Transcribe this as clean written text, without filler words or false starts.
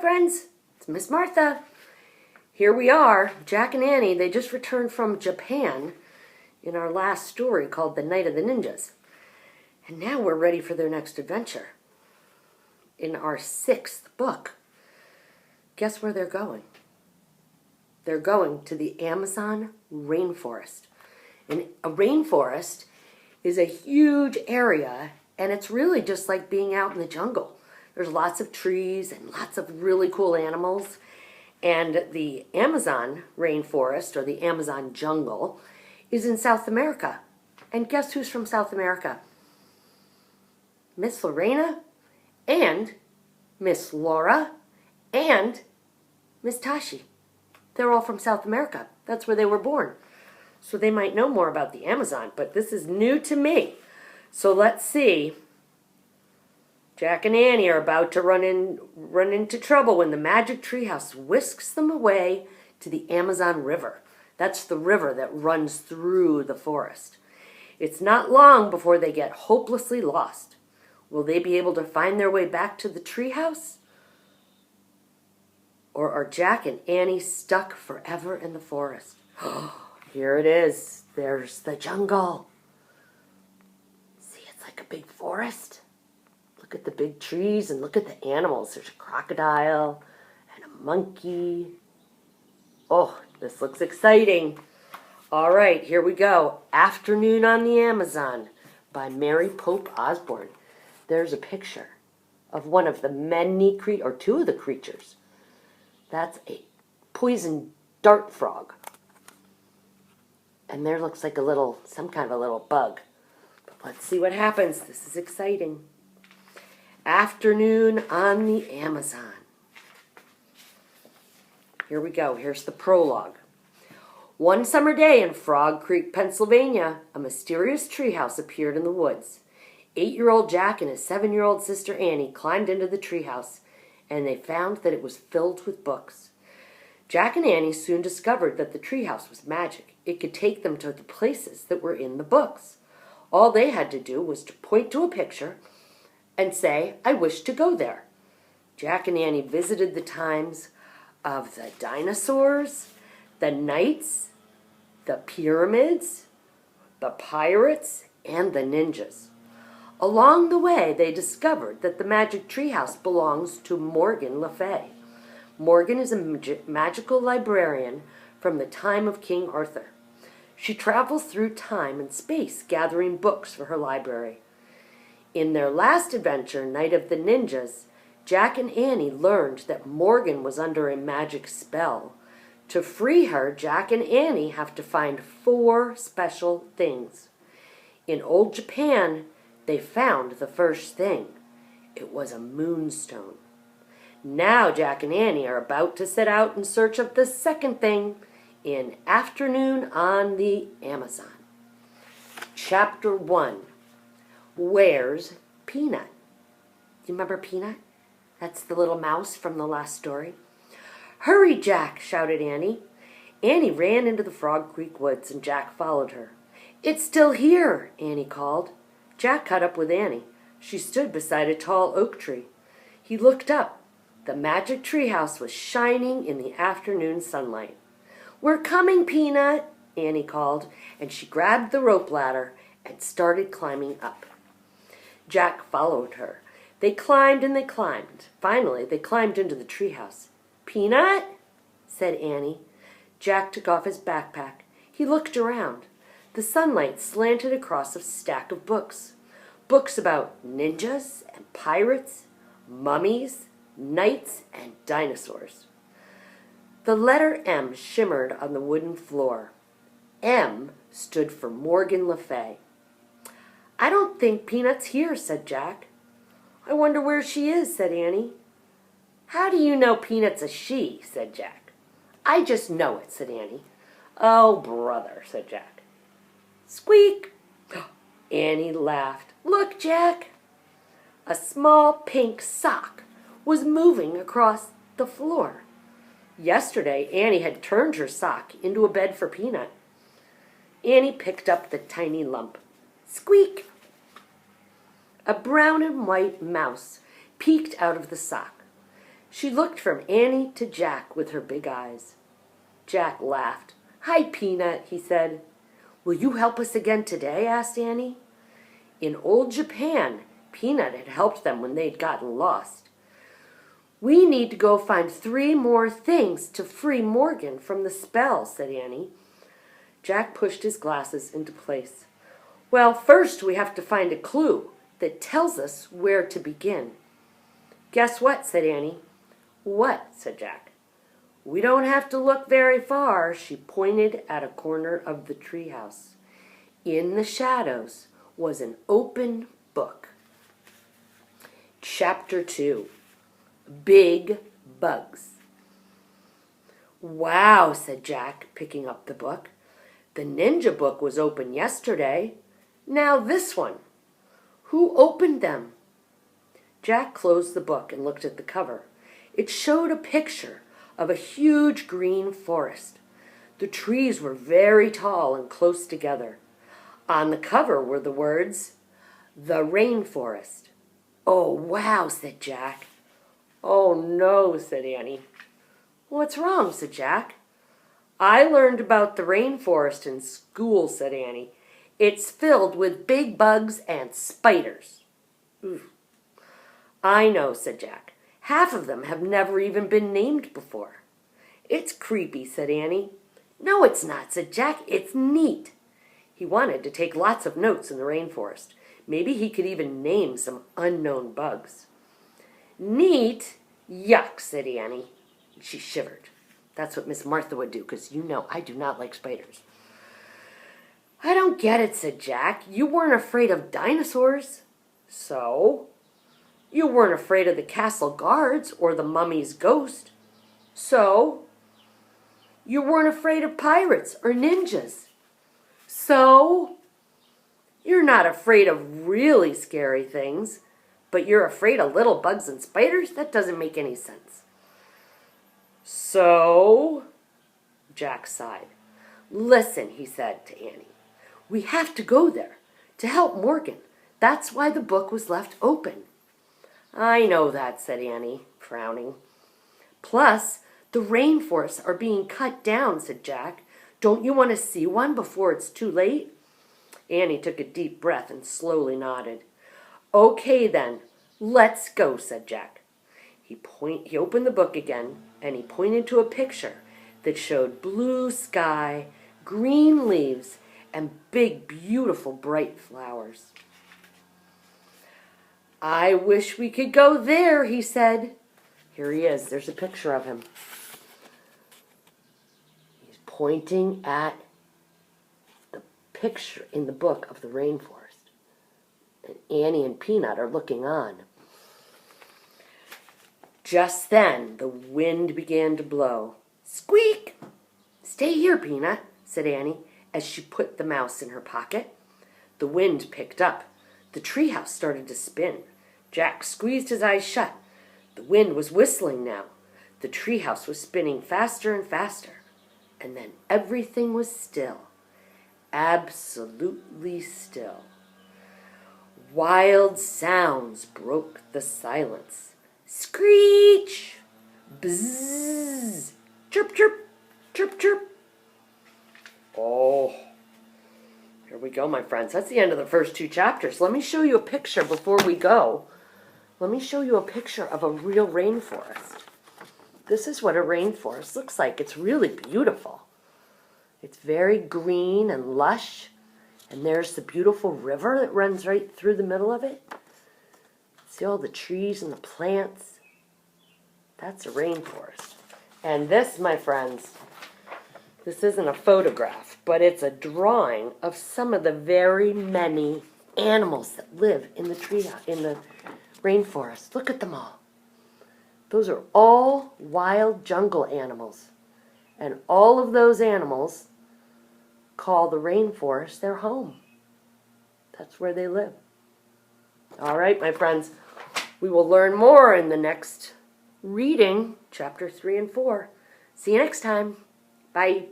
friends, it's Miss Martha. Here we are, Jack and Annie. They just returned from Japan in our last story called The Night of the Ninjas. And now we're ready for their next adventure. In our 6th book, guess where they're going? They're going to the Amazon rainforest. And a rainforest is a huge area, and it's really just like being out in the jungle. There's lots of trees and lots of really cool animals. And the Amazon rainforest, or the Amazon jungle, is in South America. And guess who's from South America? Miss Lorena, and Miss Laura, and Miss Tashi. They're all from South America. That's where they were born. So they might know more about the Amazon, but this is new to me. So let's see. Jack and Annie are about to run into trouble when the magic treehouse whisks them away to the Amazon River. That's the river that runs through the forest. It's not long before they get hopelessly lost. Will they be able to find their way back to the treehouse? Or are Jack and Annie stuck forever in the forest? Here it is. There's the jungle. See, it's like a big forest. Look at the big trees and look at the animals. There's a crocodile and a monkey. Oh, this looks exciting. All right, here we go. Afternoon on the Amazon by Mary Pope Osborne. There's a picture of one of the many or two of the creatures. That's a poison dart frog. And there looks like some kind of a little bug. But let's see what happens. This is exciting. Afternoon on the Amazon. Here we go. Here's the prologue. One summer day in Frog Creek, Pennsylvania, a mysterious treehouse appeared in the woods. 8-year-old Jack and his 7-year-old sister Annie climbed into the treehouse, and they found that it was filled with books. Jack and Annie soon discovered that the treehouse was magic. It could take them to the places that were in the books. All they had to do was to point to a picture and say, "I wish to go there." Jack and Annie visited the times of the dinosaurs, the knights, the pyramids, the pirates, and the ninjas. Along the way, they discovered that the magic treehouse belongs to Morgan Le Fay. Morgan is a magical librarian from the time of King Arthur. She travels through time and space gathering books for her library. In their last adventure, Night of the Ninjas, Jack and Annie learned that Morgan was under a magic spell. To free her, Jack and Annie have to find 4 special things. In old Japan, they found the first thing. It was a moonstone. Now Jack and Annie are about to set out in search of the second thing in Afternoon on the Amazon. Chapter 1. Where's Peanut? Do you remember Peanut? That's the little mouse from the last story. "Hurry, Jack!" shouted Annie. Annie ran into the Frog Creek woods, and Jack followed her. "It's still here," Annie called. Jack caught up with Annie. She stood beside a tall oak tree. He looked up. The magic treehouse was shining in the afternoon sunlight. "We're coming, Peanut," Annie called, and she grabbed the rope ladder and started climbing up. Jack followed her. They climbed and they climbed. Finally, they climbed into the treehouse. "Peanut?" said Annie. Jack took off his backpack. He looked around. The sunlight slanted across a stack of books. Books about ninjas and pirates, mummies, knights, and dinosaurs. The letter M shimmered on the wooden floor. M stood for Morgan Le Fay. "I don't think Peanut's here," said Jack. "I wonder where she is," said Annie. "How do you know Peanut's a she?" said Jack. "I just know it," said Annie. "Oh, brother," said Jack. Squeak! Annie laughed. "Look, Jack!" A small pink sock was moving across the floor. Yesterday, Annie had turned her sock into a bed for Peanut. Annie picked up the tiny lump. Squeak! A brown and white mouse peeked out of the sock. She looked from Annie to Jack with her big eyes. Jack laughed. "Hi, Peanut," he said. "Will you help us again today?" asked Annie. In old Japan, Peanut had helped them when they'd gotten lost. "We need to go find 3 more things to free Morgan from the spell," said Annie. Jack pushed his glasses into place. "Well, first we have to find a clue that tells us where to begin." "Guess what?" said Annie. "What?" said Jack. "We don't have to look very far." She pointed at a corner of the treehouse. In the shadows was an open book. Chapter 2. Big Bugs. "Wow," said Jack, picking up the book. "The ninja book was open yesterday. Now this one. Who opened them?" Jack closed the book and looked at the cover. It showed a picture of a huge green forest. The trees were very tall and close together. On the cover were the words, "The Rainforest." "Oh, wow," said Jack. "Oh, no," said Annie. "What's wrong?" said Jack. "I learned about the rainforest in school," said Annie. "It's filled with big bugs and spiders." "Ooh." "I know," said Jack. "Half of them have never even been named before." "It's creepy," said Annie. "No, it's not," said Jack. "It's neat." He wanted to take lots of notes in the rainforest. Maybe he could even name some unknown bugs. "Neat? Yuck," said Annie. She shivered. That's what Miss Martha would do, because you know I do not like spiders. "I don't get it," said Jack. "You weren't afraid of dinosaurs." "So?" "You weren't afraid of the castle guards or the mummy's ghost." "So?" "You weren't afraid of pirates or ninjas." "So?" "You're not afraid of really scary things, but you're afraid of little bugs and spiders? That doesn't make any sense." "So?" Jack sighed. "Listen," he said to Annie. "We have to go there to help Morgan. That's why the book was left open." "I know that," said Annie, frowning. "Plus, the rainforests are being cut down," said Jack. "Don't you want to see one before it's too late?" Annie took a deep breath and slowly nodded. "Okay then, let's go," said Jack. He opened the book again, and he pointed to a picture that showed blue sky, green leaves, and big, beautiful, bright flowers. "I wish we could go there," he said. Here he is. There's a picture of him. He's pointing at the picture in the book of the rainforest. And Annie and Peanut are looking on. Just then, the wind began to blow. "Squeak!" "Stay here, Peanut," said Annie, as she put the mouse in her pocket. The wind picked up. The treehouse started to spin. Jack squeezed his eyes shut. The wind was whistling now. The treehouse was spinning faster and faster. And then everything was still. Absolutely still. Wild sounds broke the silence. Screech! Bzzz! Chirp, chirp! Chirp, chirp! Oh, here we go, my friends. That's the end of the first 2 chapters. Let me show you a picture before we go. Let me show you a picture of a real rainforest. This is what a rainforest looks like. It's really beautiful. It's very green and lush. And there's the beautiful river that runs right through the middle of it. See all the trees and the plants? That's a rainforest. And this, my friends, this isn't a photograph, but it's a drawing of some of the very many animals that live in the rainforest. Look at them all. Those are all wild jungle animals. And all of those animals call the rainforest their home. That's where they live. All right, my friends, we will learn more in the next reading, chapter 3 and 4. See you next time. Bye.